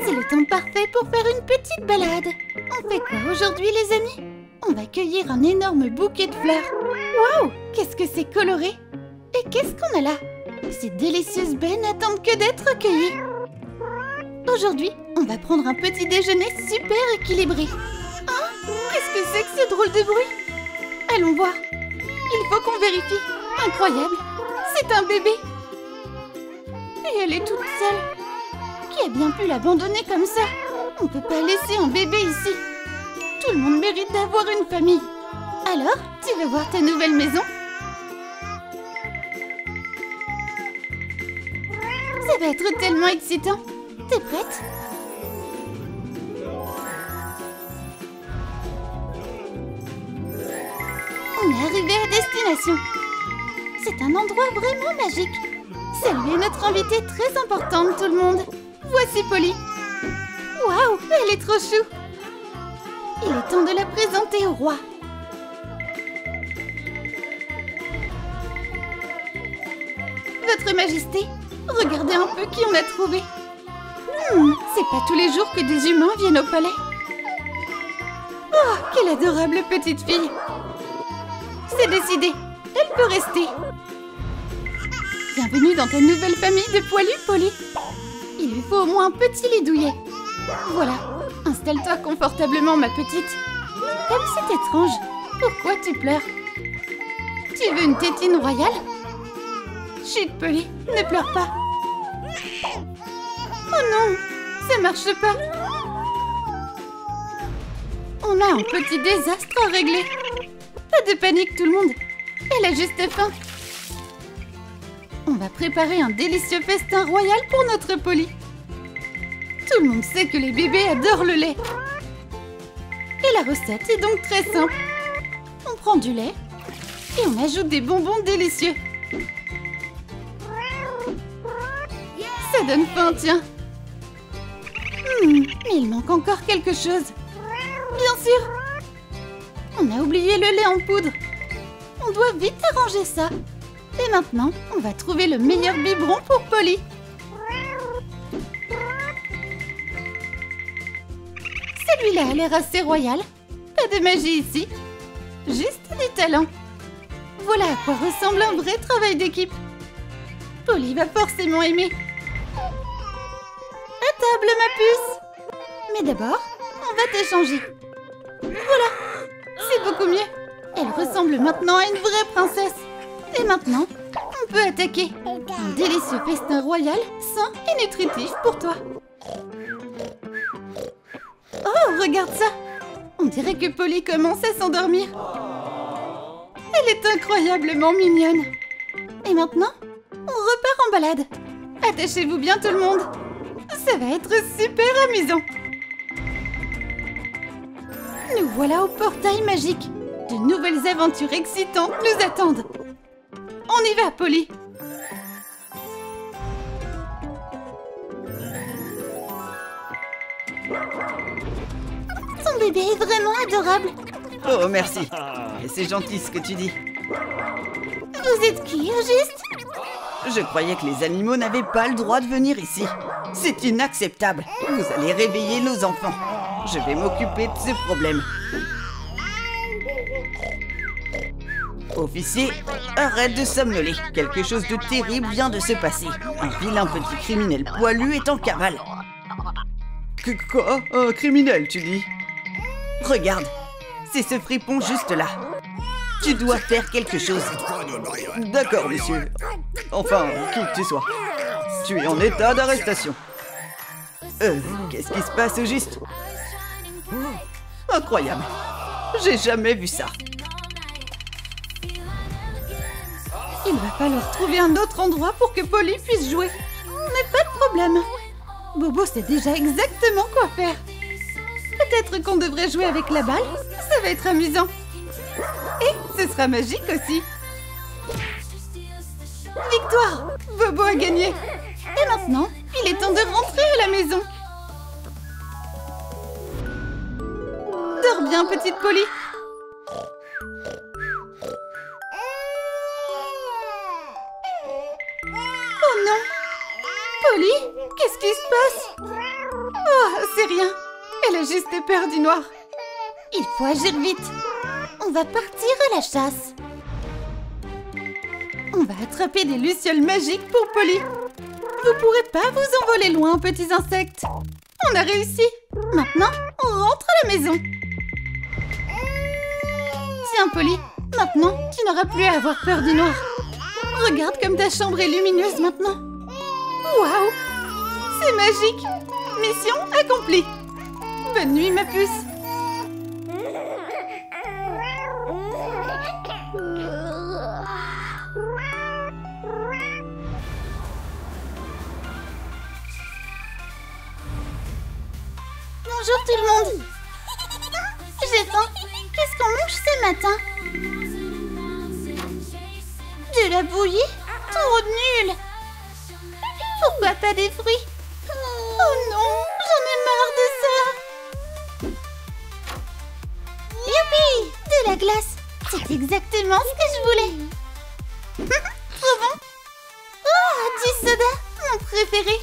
C'est le temps parfait pour faire une petite balade. On fait quoi aujourd'hui les amis? On va cueillir un énorme bouquet de fleurs. Waouh! Qu'est-ce que c'est coloré! Et qu'est-ce qu'on a là? Ces délicieuses baies n'attendent que d'être recueillies. Aujourd'hui, on va prendre un petit déjeuner super équilibré. Oh, qu'est-ce que c'est que ce drôle de bruit? Allons voir. Il faut qu'on vérifie. Incroyable! C'est un bébé! Et elle est toute seule. Qui a bien pu l'abandonner comme ça? On ne peut pas laisser un bébé ici. Tout le monde mérite d'avoir une famille. Alors, tu veux voir ta nouvelle maison? Ça va être tellement excitant. T'es prête? On est arrivé à destination. C'est un endroit vraiment magique. Saluez notre invitée très importante, tout le monde. Voici Polly. Waouh, elle est trop chou. Il est temps de la présenter au roi. Votre Majesté, regardez un peu qui on a trouvé. C'est pas tous les jours que des humains viennent au palais. Oh, quelle adorable petite fille. C'est décidé, elle peut rester. Bienvenue dans ta nouvelle famille de poilus, Polly. Il lui faut au moins un petit lit douillet. Voilà, installe-toi confortablement, ma petite. Comme c'est étrange, pourquoi tu pleures? Tu veux une tétine royale? Chut, Polly, ne pleure pas. Oh non, ça marche pas. On a un petit désastre à régler. Pas de panique, tout le monde. Elle a juste faim. On va préparer un délicieux festin royal pour notre Polly. Tout le monde sait que les bébés adorent le lait. Et la recette est donc très simple. On prend du lait et on ajoute des bonbons délicieux. Ça donne faim, tiens. Mais il manque encore quelque chose. Bien sûr. On a oublié le lait en poudre. On doit vite arranger ça. Et maintenant, on va trouver le meilleur biberon pour Polly. Celui-là a l'air assez royal. Pas de magie ici. Juste du talent. Voilà à quoi ressemble un vrai travail d'équipe. Polly va forcément aimer. À table, ma puce. Mais d'abord, on va t'échanger. Voilà, c'est beaucoup mieux. Elle ressemble maintenant à une vraie princesse. Et maintenant, on peut attaquer. Un délicieux festin royal, sain et nutritif pour toi. Oh, regarde ça. On dirait que Polly commence à s'endormir. Elle est incroyablement mignonne. Et maintenant, on repart en balade. Attachez-vous bien tout le monde. Ça va être super amusant. Nous voilà au portail magique. De nouvelles aventures excitantes nous attendent. On y va, Polly. Son bébé est vraiment adorable. Oh, merci. C'est gentil ce que tu dis. Vous êtes qui, au juste? Je croyais que les animaux n'avaient pas le droit de venir ici. C'est inacceptable. Vous allez réveiller nos enfants. Je vais m'occuper de ce problème. Officier, arrête de somnoler. Quelque chose de terrible vient de se passer. Un vilain petit criminel poilu est en cavale. Quoi? Un criminel, tu dis? Regarde, c'est ce fripon juste là. Tu dois faire quelque chose. D'accord, monsieur. Enfin, qui que tu sois. Tu es en état d'arrestation. Qu'est-ce qui se passe au juste? Incroyable. J'ai jamais vu ça. Il va falloir trouver un autre endroit pour que Polly puisse jouer. Mais pas de problème. Bobo sait déjà exactement quoi faire. Peut-être qu'on devrait jouer avec la balle. Ça va être amusant. Et ce sera magique aussi. Victoire! Bobo a gagné. Et maintenant, il est temps de rentrer à la maison. Dors bien, petite Polly. Oh non! Polly, qu'est-ce qui se passe? Oh, c'est rien. Elle a juste peur du noir. Il faut agir vite. On va partir à la chasse. On va attraper des lucioles magiques pour Polly. Vous pourrez pas vous envoler loin, petits insectes. On a réussi. Maintenant, on rentre à la maison. Tiens, Polly. Maintenant, tu n'auras plus à avoir peur du noir. Regarde comme ta chambre est lumineuse maintenant. Waouh! C'est magique! Mission accomplie! Bonne nuit, ma puce! Bonjour tout le monde! J'ai faim! Qu'est-ce qu'on mange ce matin? De la bouillie? Trop nul! Pourquoi pas des fruits? Oh non, j'en ai marre de ça! Youpi! De la glace! C'est exactement ce que je voulais! Trop bon! Oh, du soda! Mon préféré!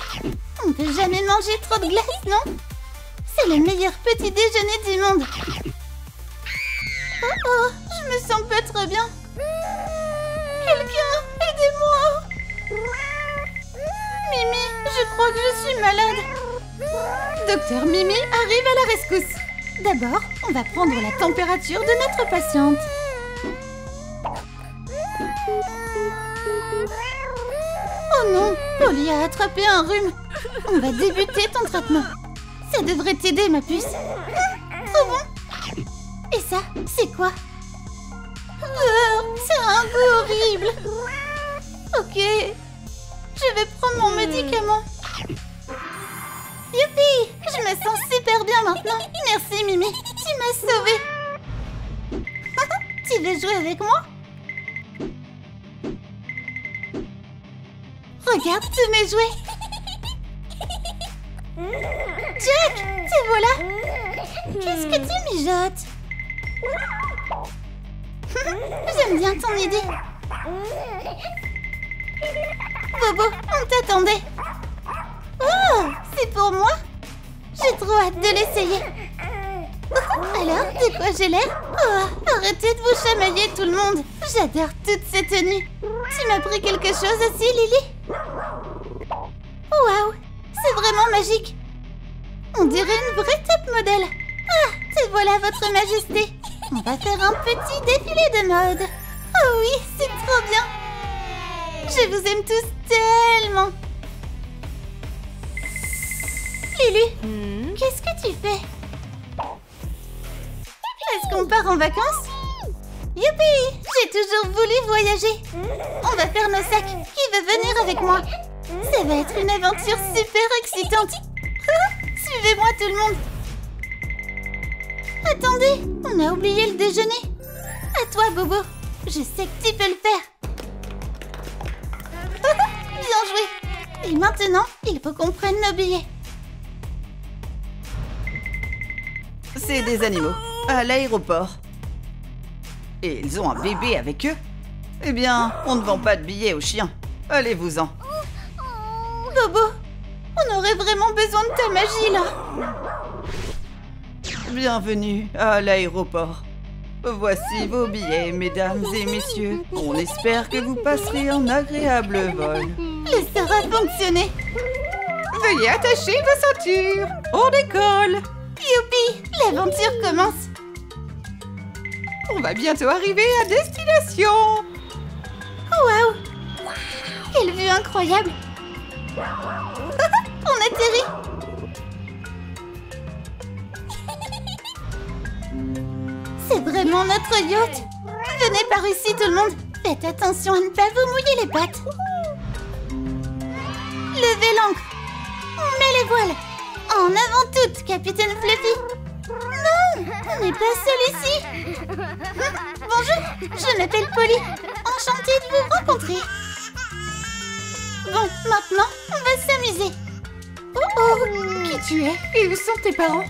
On ne peut jamais manger trop de glace, non? C'est le meilleur petit déjeuner du monde! Oh oh, je me sens pas très bien! Quelqu'un, aidez-moi! Mimi, je crois que je suis malade. Docteur Mimi arrive à la rescousse. D'abord, on va prendre la température de notre patiente. Oh non, Polly a attrapé un rhume. On va débuter ton traitement. Ça devrait t'aider, ma puce. Trop bon. Et ça, c'est quoi? C'est un goût horrible. Ok. Je vais prendre mon médicament. Youpi! Je me sens super bien maintenant. Merci, Mimi. Tu m'as sauvée. Tu veux jouer avec moi? Regarde tous mes jouets. Jack, te voilà. Qu'est-ce que tu mijotes? J'aime bien ton idée. Bobo, on t'attendait. Oh, c'est pour moi? J'ai trop hâte de l'essayer. Alors, de quoi j'ai l'air? Oh, arrêtez de vous chamailler tout le monde. J'adore toutes ces tenues. Tu m'as pris quelque chose aussi, Lily? Waouh, c'est vraiment magique. On dirait une vraie top modèle. Ah, te voilà, votre majesté. On va faire un petit défilé de mode. Oh oui, c'est trop bien. Je vous aime tous tellement. Lulu, qu'est-ce que tu fais? Est-ce qu'on part en vacances? Youpi! J'ai toujours voulu voyager. On va faire nos sacs. Qui veut venir avec moi? Ça va être une aventure super excitante. Suivez-moi tout le monde. Attendez, on a oublié le déjeuner. À toi, Bobo. Je sais que tu peux le faire. Bien joué. Et maintenant, il faut qu'on prenne nos billets. C'est des animaux, à l'aéroport. Et ils ont un bébé avec eux? Eh bien, on ne vend pas de billets aux chiens. Allez-vous-en. Bobo, on aurait vraiment besoin de ta magie, là. Bienvenue à l'aéroport. Voici vos billets, mesdames et messieurs. On espère que vous passerez un agréable vol. Ça aura fonctionné. Veuillez attacher vos ceintures. On décolle. Youpi, l'aventure commence. On va bientôt arriver à destination. Waouh, quelle vue incroyable. On atterrit. C'est vraiment notre yacht. Venez par ici tout le monde. Faites attention à ne pas vous mouiller les pattes. Levez l'ancre. On met les voiles. En avant toutes, capitaine Fluffy. Non, on n'est pas seul ici. Bonjour, je m'appelle Polly. Enchantée de vous rencontrer. Bon, maintenant, on va s'amuser. Oh oh, qui tu es? Et où sont tes parents?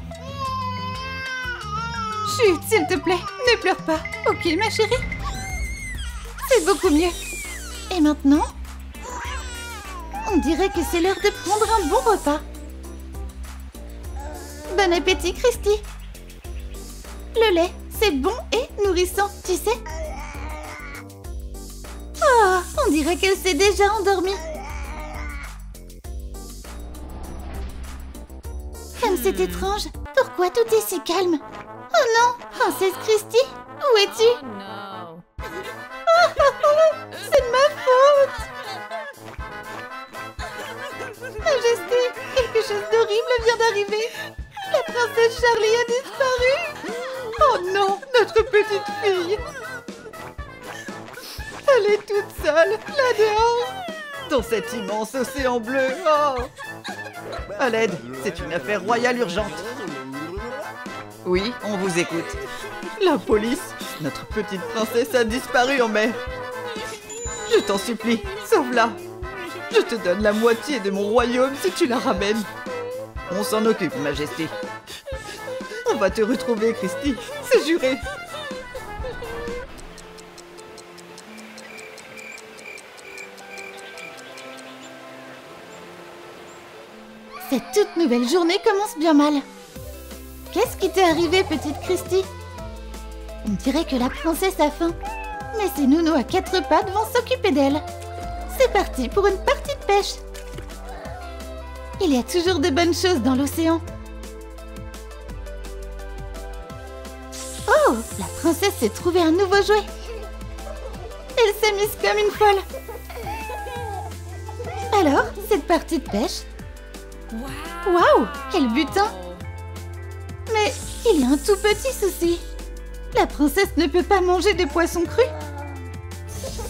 Chut, s'il te plaît, ne pleure pas. Ok, ma chérie. C'est beaucoup mieux. Et maintenant? On dirait que c'est l'heure de prendre un bon repas. Bon appétit, Christy. Le lait, c'est bon et nourrissant, tu sais. Oh, on dirait qu'elle s'est déjà endormie. Comme c'est étrange, pourquoi tout est si calme? Oh non, Princesse Christy, où es-tu? C'est de ma faute. Majesté, quelque chose d'horrible vient d'arriver. La princesse Charlie a disparu. Oh non, notre petite fille. Elle est toute seule, là dehors. Dans cet immense océan bleu. Oh. À l'aide, c'est une affaire royale urgente. Oui, on vous écoute. La police, notre petite princesse a disparu en mer. Je t'en supplie, sauve-la. Je te donne la moitié de mon royaume si tu la ramènes. On s'en occupe, Majesté. On va te retrouver, Christy, c'est juré. Cette toute nouvelle journée commence bien mal. Qu'est-ce qui t'est arrivé, petite Christy? On dirait que la princesse a faim. Mais ces nounous à 4 pattes vont s'occuper d'elle. C'est parti pour une partie de pêche. Il y a toujours de bonnes choses dans l'océan. Oh, la princesse s'est trouvé un nouveau jouet. Elle s'amuse comme une folle. Alors, cette partie de pêche? Waouh, quel butin! Mais il y a un tout petit souci. La princesse ne peut pas manger de poissons crus.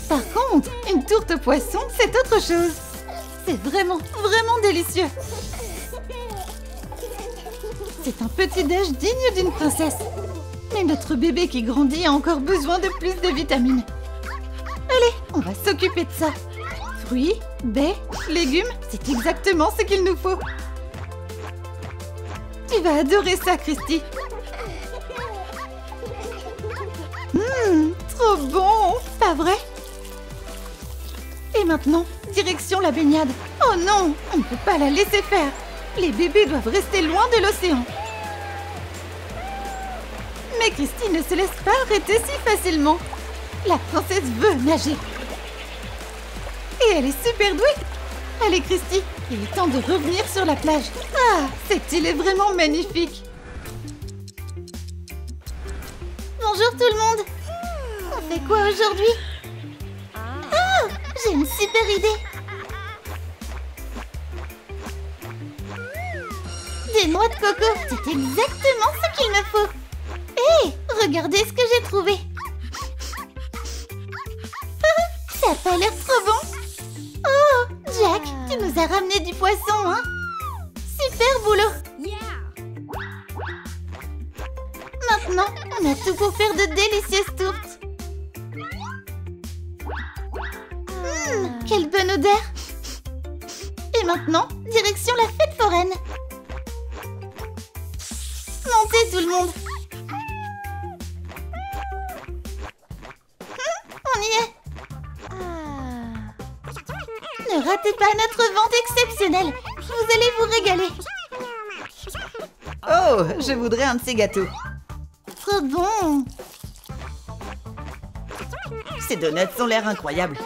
Par contre, une tourte au poisson, c'est autre chose. C'est vraiment, vraiment délicieux. C'est un petit déj digne d'une princesse. Mais notre bébé qui grandit a encore besoin de plus de vitamines. Allez, on va s'occuper de ça. Fruits, baies, légumes, c'est exactement ce qu'il nous faut. Tu vas adorer ça, Christy. Trop bon, pas vrai? Et maintenant, direction la baignade. Oh non, on ne peut pas la laisser faire. Les bébés doivent rester loin de l'océan. Mais Christy ne se laisse pas arrêter si facilement. La princesse veut nager. Et elle est super douée. Allez Christy, il est temps de revenir sur la plage. Ah, cette île est vraiment magnifique. Bonjour tout le monde. On fait quoi aujourd'hui? Oh, j'ai une super idée. Des noix de coco, c'est exactement ce qu'il me faut. Hé, regardez ce que j'ai trouvé. Ça a pas l'air trop bon. Oh, Jack, tu nous as ramené du poisson, hein? Super boulot. Maintenant, on a tout pour faire de délicieuses tourtes. Quelle bonne odeur. Et maintenant, direction la fête foraine. Montez tout le monde. On y est. Ne ratez pas notre vente exceptionnelle. Vous allez vous régaler. Oh, je voudrais un de ces gâteaux. Trop bon. Ces donuts ont l'air incroyables.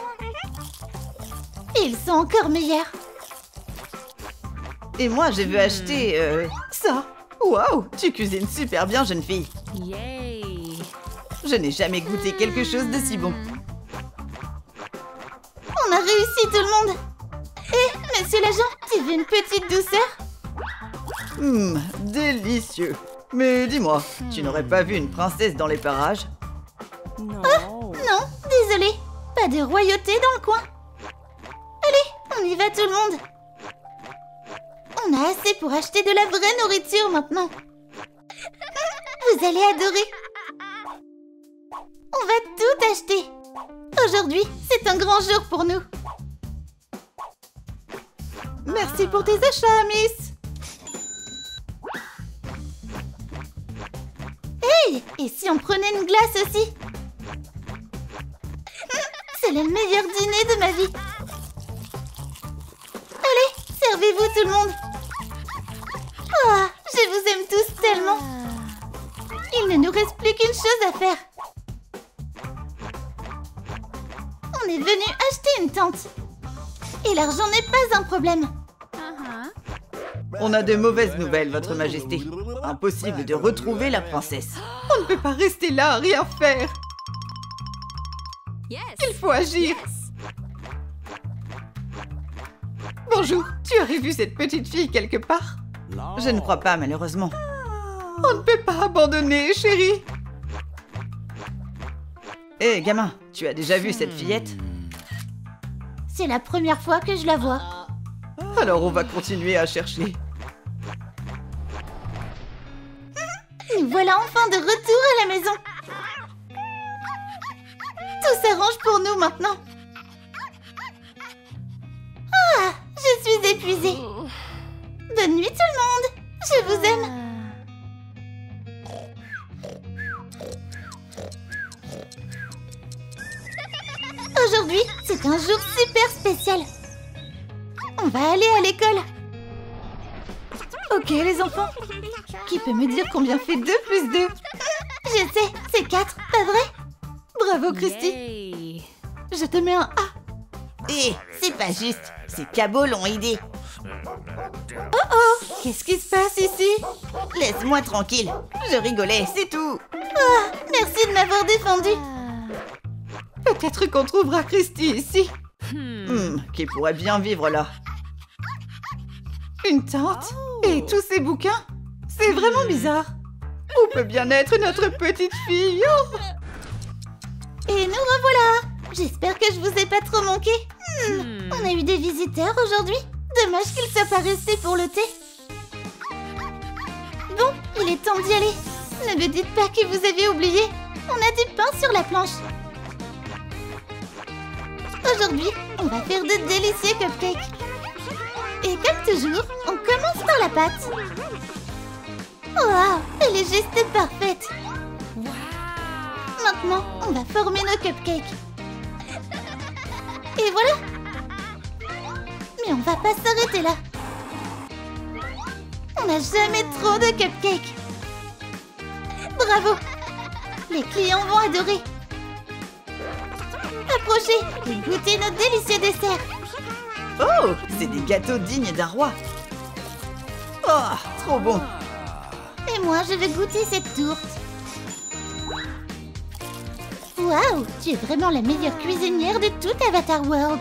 Et ils sont encore meilleurs. Et moi, je veux acheter ça. Waouh, tu cuisines super bien, jeune fille. Yay! Je n'ai jamais goûté quelque chose de si bon. On a réussi tout le monde. Eh, monsieur l'agent, tu veux une petite douceur? Délicieux. Mais dis-moi, tu n'aurais pas vu une princesse dans les parages? Non. Non, désolé. Pas de royauté dans le coin. Allez, on y va tout le monde. On a assez pour acheter de la vraie nourriture maintenant. Vous allez adorer. On va tout acheter. Aujourd'hui, c'est un grand jour pour nous. Merci pour tes achats, Miss. Hey, et si on prenait une glace aussi? C'est le meilleur dîner de ma vie. Allez, servez-vous tout le monde. Oh, je vous aime tous nous reste plus qu'une chose à faire. On est venu acheter une tente. Et l'argent n'est pas un problème. On a de mauvaises nouvelles, Votre Majesté. Impossible de retrouver la princesse. On ne peut pas rester là à rien faire. Il faut agir. Bonjour, tu as revu cette petite fille quelque part? Je ne crois pas, malheureusement. On ne peut pas abandonner, chérie. Hé, gamin, tu as déjà vu cette fillette? C'est la première fois que je la vois. Alors on va continuer à chercher. Nous voilà enfin de retour à la maison. Tout s'arrange pour nous maintenant. Ah, je suis épuisée. Bonne nuit tout le monde. Je vous aime. Aujourd'hui, c'est un jour super spécial. On va aller à l'école. Ok, les enfants. Qui peut me dire combien fait 2 plus 2? Je sais, c'est 4, pas vrai? Bravo, Christy. Yay. Je te mets un A. Hé, c'est pas juste. Ces cabots l'ont aidé. Qu'est-ce qui se passe ici? Laisse-moi tranquille. Je rigolais, c'est tout. Ah, merci de m'avoir défendu. Peut-être qu'on trouvera Christy ici. Qui pourrait bien vivre là. Une tente? Et tous ces bouquins? C'est vraiment bizarre. Où peut bien être notre petite fille? Oh, Et nous revoilà. J'espère que je vous ai pas trop manqué. On a eu des visiteurs aujourd'hui. Dommage qu'ils soient pas restés pour le thé. Bon, il est temps d'y aller. Ne me dites pas que vous avez oublié. On a du pain sur la planche. Aujourd'hui, on va faire de délicieux cupcakes. Et comme toujours, on commence par la pâte. Waouh, elle est juste parfaite. Maintenant, on va former nos cupcakes. Et voilà. Mais on va pas s'arrêter là. On n'a jamais trop de cupcakes. Bravo. Les clients vont adorer. Approchez et goûtez nos délicieux desserts. Oh, c'est des gâteaux dignes d'un roi. Oh, trop bon. Et moi, je vais goûter cette tourte. Waouh, tu es vraiment la meilleure cuisinière de tout Avatar World.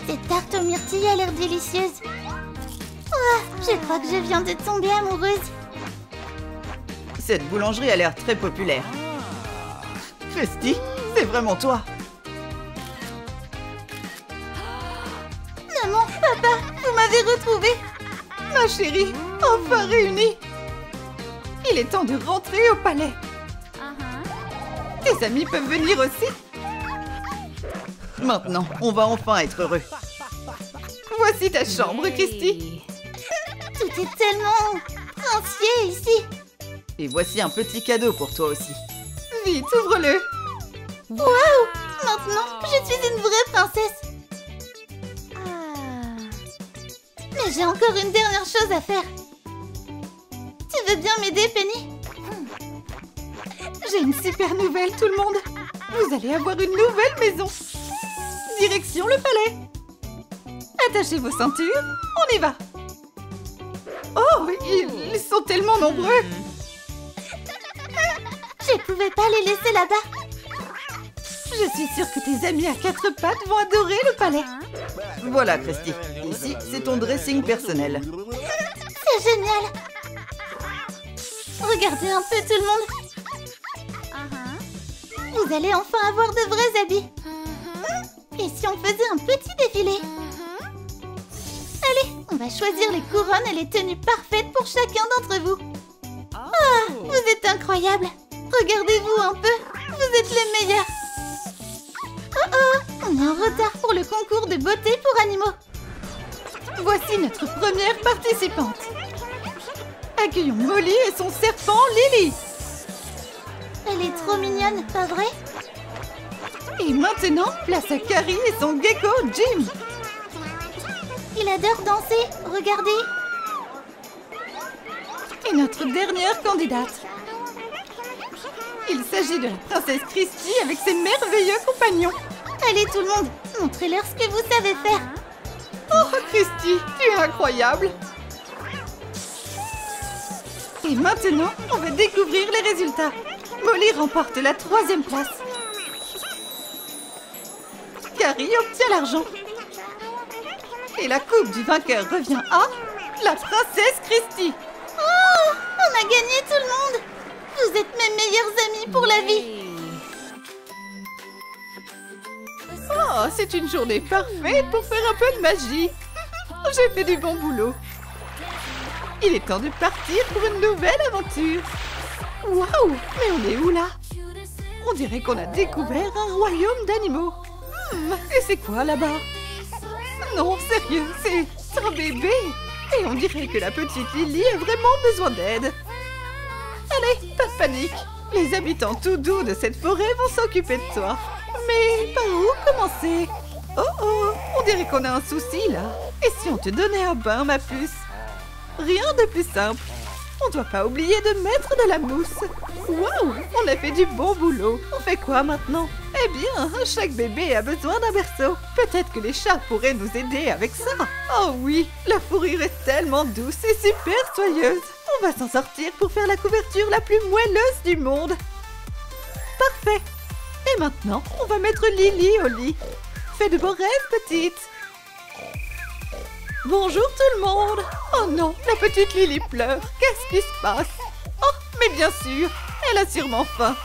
Cette tarte aux myrtilles a l'air délicieuse. Oh, je crois que je viens de tomber amoureuse. Cette boulangerie a l'air très populaire. Christy, c'est vraiment toi. Maman, papa, vous m'avez retrouvée. ma chérie, enfin réunis. Il est temps de rentrer au palais. Tes amis peuvent venir aussi. Maintenant, on va enfin être heureux. Voici ta chambre, Christy. Tout est tellement princier ici. Et voici un petit cadeau pour toi aussi. Vite, ouvre-le. Waouh! Maintenant, je suis une vraie princesse. Mais j'ai encore une dernière chose à faire. Tu veux bien m'aider, Penny? J'ai une super nouvelle, tout le monde. Vous allez avoir une nouvelle maison. Direction le palais. Attachez vos ceintures, on y va. Oh, ils sont tellement nombreux. Je pouvais pas les laisser là-bas. Je suis sûre que tes amis à quatre pattes vont adorer le palais. Voilà, Christy. Ici, c'est ton dressing personnel. C'est génial. Regardez un peu tout le monde. Vous allez enfin avoir de vrais habits. Et si on faisait un petit défilé? Allez, on va choisir les couronnes et les tenues parfaites pour chacun d'entre vous. Ah, vous êtes incroyables. Regardez-vous un peu. Vous êtes les meilleurs. Oh, on est en retard pour le concours de beauté pour animaux. Voici notre première participante. Accueillons Molly et son serpent Lily. Elle est trop mignonne, pas vrai? Et maintenant, place à Carrie et son gecko Jim. Il adore danser, regardez. Et notre dernière candidate. Il s'agit de la princesse Christy avec ses merveilleux compagnons. Allez tout le monde, montrez-leur ce que vous savez faire. Oh Christy, tu es incroyable. Et maintenant, on va découvrir les résultats. Molly remporte la 3e place. Carrie obtient l'argent. Et la coupe du vainqueur revient à la princesse Christy. Oh, on a gagné tout le monde. Vous êtes mes meilleurs amis pour la vie. Oh, c'est une journée parfaite pour faire un peu de magie. J'ai fait du bon boulot. Il est temps de partir pour une nouvelle aventure. Waouh, mais on est où là? On dirait qu'on a découvert un royaume d'animaux. Et c'est quoi là-bas? Non, sérieux, c'est un bébé. Et on dirait que la petite Lily a vraiment besoin d'aide. Allez, pas de panique. Les habitants tout doux de cette forêt vont s'occuper de toi. Mais par où commencer? Oh, on dirait qu'on a un souci là. Et si on te donnait un bain, ma puce? Rien de plus simple. On doit pas oublier de mettre de la mousse. Waouh, on a fait du bon boulot. On fait quoi maintenant? Eh bien, chaque bébé a besoin d'un berceau. Peut-être que les chats pourraient nous aider avec ça. Oh oui, la fourrure est tellement douce et super soyeuse. On va s'en sortir pour faire la couverture la plus moelleuse du monde. Parfait. Et maintenant, on va mettre Lily au lit. Fais de beaux rêves, petite. Bonjour tout le monde. Oh non, la petite Lily pleure. Qu'est-ce qui se passe? Oh, mais bien sûr, elle a sûrement faim.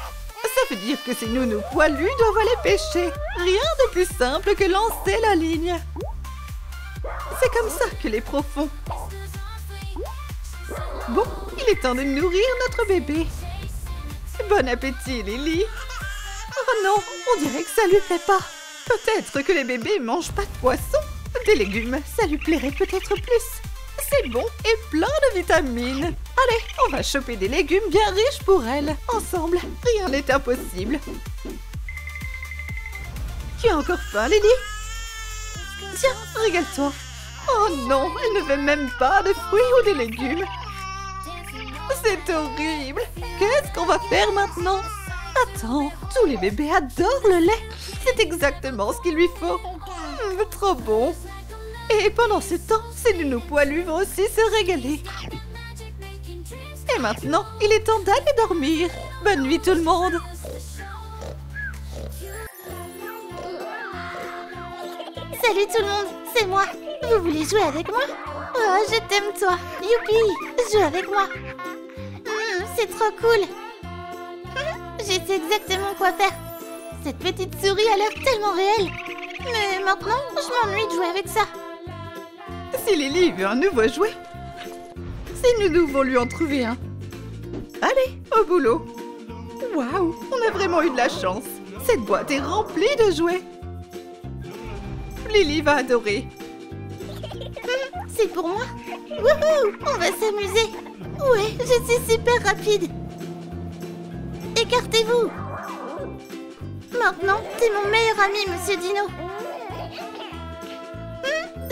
Ça veut dire que ces nounous poilus doivent aller pêcher. Rien de plus simple que lancer la ligne. C'est comme ça que les pros font. Bon, il est temps de nourrir notre bébé. Bon appétit, Lily. Oh non, on dirait que ça lui plaît pas. Peut-être que les bébés mangent pas de poisson. Des légumes, ça lui plairait peut-être plus. C'est bon et plein de vitamines. Allez, on va choper des légumes bien riches pour elle. Ensemble, rien n'est impossible. Tu as encore faim, Lily? Tiens, régale-toi. Oh non, elle ne veut même pas de fruits ou des légumes. C'est horrible. Qu'est-ce qu'on va faire maintenant? Attends, tous les bébés adorent le lait. C'est exactement ce qu'il lui faut. Trop bon. Et pendant ce temps, ces nounous poilus vont aussi se régaler. Et maintenant, il est temps d'aller dormir. Bonne nuit tout le monde. Salut tout le monde, c'est moi. Vous voulez jouer avec moi? Oh, je t'aime toi. Youpi, joue avec moi. C'est trop cool. Je sais exactement quoi faire. Cette petite souris a l'air tellement réelle. Mais maintenant, je m'ennuie de jouer avec ça. Si Lily veut un nouveau jouet, ces nounous vont lui en trouver un. Allez, au boulot. Waouh, on a vraiment eu de la chance. Cette boîte est remplie de jouets. Lily va adorer. C'est pour moi? Wouhou, on va s'amuser. Ouais, je suis super rapide. Écartez-vous. Maintenant, t'es mon meilleur ami, Monsieur Dino.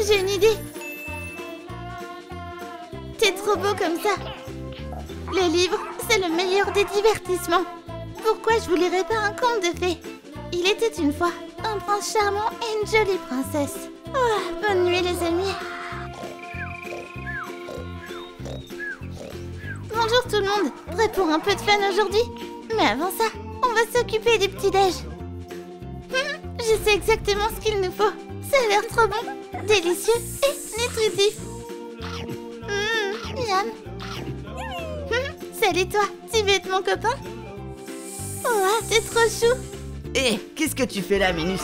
J'ai une idée. T'es trop beau comme ça. Les livres, c'est le meilleur des divertissements. Pourquoi je vous lirais pas un conte de fées? Il était une fois un prince charmant et une jolie princesse. Oh, bonne nuit les amis. Bonjour tout le monde. Prêt pour un peu de fun aujourd'hui? Mais avant ça, on va s'occuper du petit-déj. Je sais exactement ce qu'il nous faut. Ça a l'air trop bon, délicieux et nutritif. Miam. Salut toi, tu veux être mon copain? Oh, t'es trop chou. Hé, qu'est-ce que tu fais là, Minus?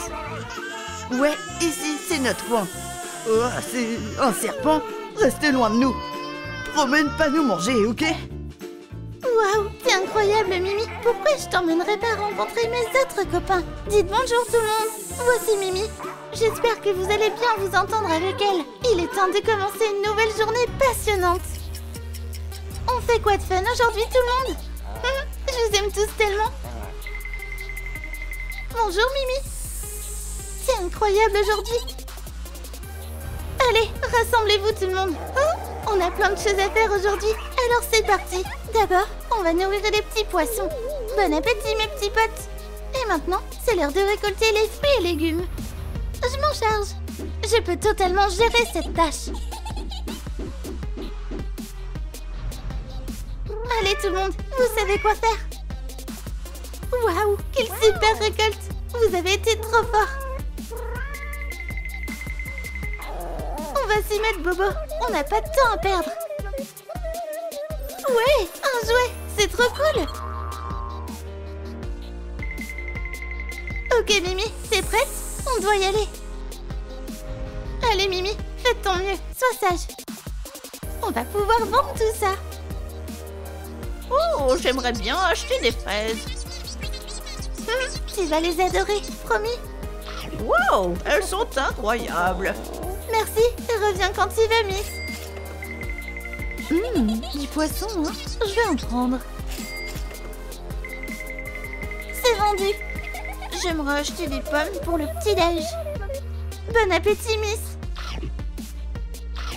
Ouais, ici, c'est notre coin. Oh, c'est un serpent. Restez loin de nous. Promets de pas nous manger, ok? Waouh, t'es incroyable, Mimi. Pourquoi je t'emmènerais pas rencontrer mes autres copains? Dites bonjour tout le monde. Voici Mimi. J'espère que vous allez bien vous entendre avec elle. Il est temps de commencer une nouvelle journée passionnante. On fait quoi de fun aujourd'hui tout le monde? Je vous aime tous tellement. Bonjour Mimi. C'est incroyable aujourd'hui. Allez, rassemblez-vous tout le monde. On a plein de choses à faire aujourd'hui, alors c'est parti. D'abord, on va nourrir les petits poissons. Bon appétit mes petits potes. Et maintenant, c'est l'heure de récolter les fruits et légumes. Je m'en charge. Je peux totalement gérer cette tâche. Allez tout le monde, vous savez quoi faire. Waouh, quelle super récolte. Vous avez été trop fort. On va s'y mettre Bobo, on n'a pas de temps à perdre. Ouais, un jouet, c'est trop cool. Ok Mimi, t'es prête? On doit y aller. Allez Mimi, fais de ton mieux, sois sage. On va pouvoir vendre tout ça. Oh, j'aimerais bien acheter des fraises. Tu vas les adorer, promis. Wow, elles sont incroyables. Merci, reviens quand tu veux, Miss. Du poisson, hein? Je vais en prendre. C'est vendu. J'aimerais acheter des pommes pour le petit-déj. Bon appétit, Miss.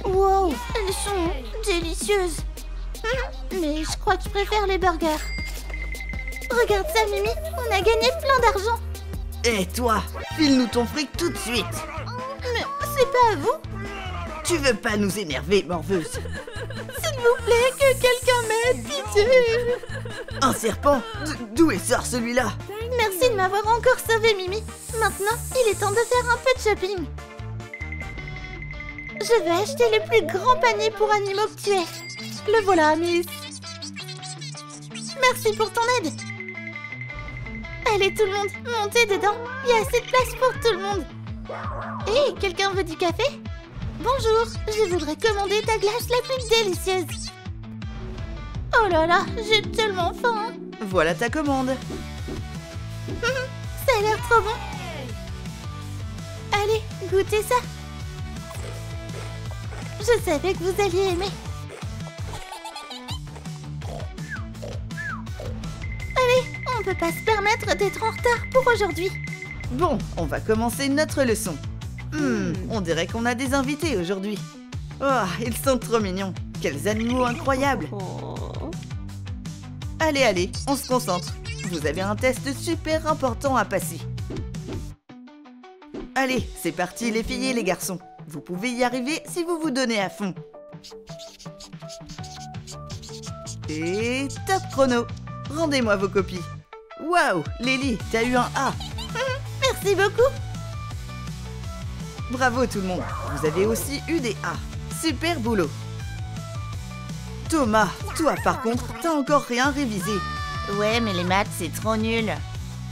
Wow, elles sont délicieuses. Mais je crois que je préfère les burgers. Regarde ça, Mimi, on a gagné plein d'argent. Et toi, file-nous ton fric tout de suite. Mais c'est pas à vous. Tu veux pas nous énerver, morveuse? S'il vous plaît, que quelqu'un m'aide, pitié. Un serpent? D'où il sort celui-là? Merci de m'avoir encore sauvé, Mimi. Maintenant, il est temps de faire un peu de shopping. Je vais acheter le plus grand panier pour animaux que tu es. Le voilà, Miss. Merci pour ton aide. Allez, tout le monde, montez dedans. Il y a assez de place pour tout le monde. Hé, quelqu'un veut du café? Bonjour, je voudrais commander ta glace la plus délicieuse. Oh là là, j'ai tellement faim. Voilà ta commande. Ça a l'air trop bon. Allez, goûtez ça. Je savais que vous alliez aimer. Allez, on peut pas se permettre d'être en retard pour aujourd'hui. Bon, on va commencer notre leçon. On dirait qu'on a des invités aujourd'hui. Oh, ils sont trop mignons. Quels animaux incroyables. Allez, allez, on se concentre. Vous avez un test super important à passer. Allez, c'est parti les filles et les garçons. Vous pouvez y arriver si vous vous donnez à fond. Et top chrono. Rendez-moi vos copies. Waouh, Lily, t'as eu un A. Merci beaucoup. Bravo tout le monde, vous avez aussi eu des A. Super boulot. Thomas, toi par contre, t'as encore rien révisé. Ouais, mais les maths, c'est trop nul.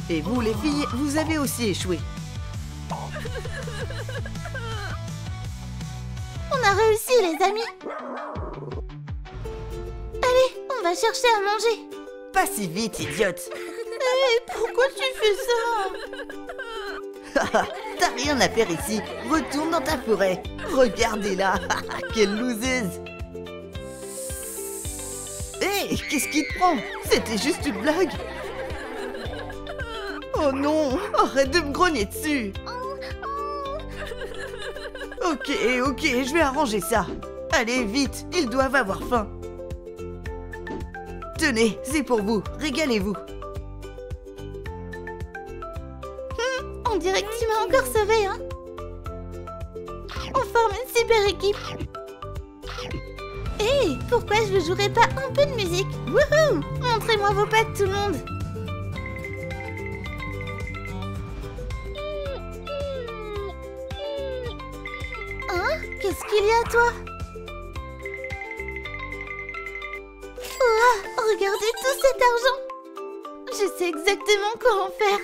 Et vous les filles, vous avez aussi échoué. On a réussi, les amis. Allez, on va chercher à manger. Pas si vite, idiote. Hé, pourquoi tu fais ça? T'as rien à faire ici. Retourne dans ta forêt. Regardez-la. Quelle loseuse. Hé, qu'est-ce qui te prend? C'était juste une blague. Oh non, arrête de me grogner dessus. Ok, je vais arranger ça. Allez, vite, ils doivent avoir faim. Tenez, c'est pour vous, régalez-vous. On dirait que tu m'as encore sauvé, hein? On forme une super équipe. Hé, pourquoi je ne jouerais pas un peu de musique? Wouhou! Montrez-moi vos pattes, tout le monde. Hein? Qu'est-ce qu'il y a, toi? Oh, regardez tout cet argent! Je sais exactement quoi en faire.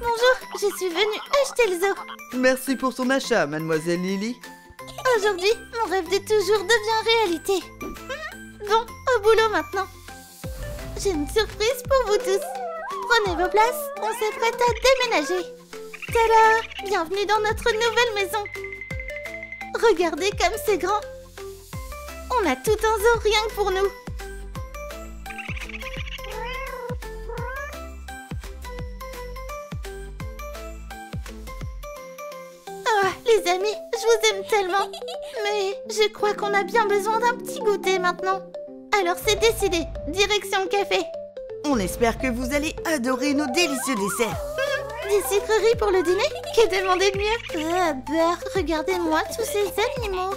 Bonjour, je suis venue acheter le zoo. Merci pour son achat, mademoiselle Lily. Aujourd'hui, mon rêve de toujours devient réalité. Bon, au boulot maintenant. J'ai une surprise pour vous tous. Prenez vos places, on s'apprête à déménager. Tada! Bienvenue dans notre nouvelle maison. Regardez comme c'est grand. On a tout un zoo rien que pour nous. Les amis, je vous aime tellement. Mais je crois qu'on a bien besoin d'un petit goûter maintenant. Alors c'est décidé, direction le café. On espère que vous allez adorer nos délicieux desserts. Des sucreries pour le dîner? Que demander de mieux? Beurre, regardez-moi tous ces animaux.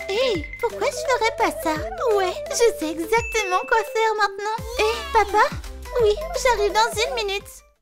Hé, pourquoi je ferais pas ça? Ouais, je sais exactement quoi faire maintenant. Hé, papa? Oui, j'arrive dans 1 minute.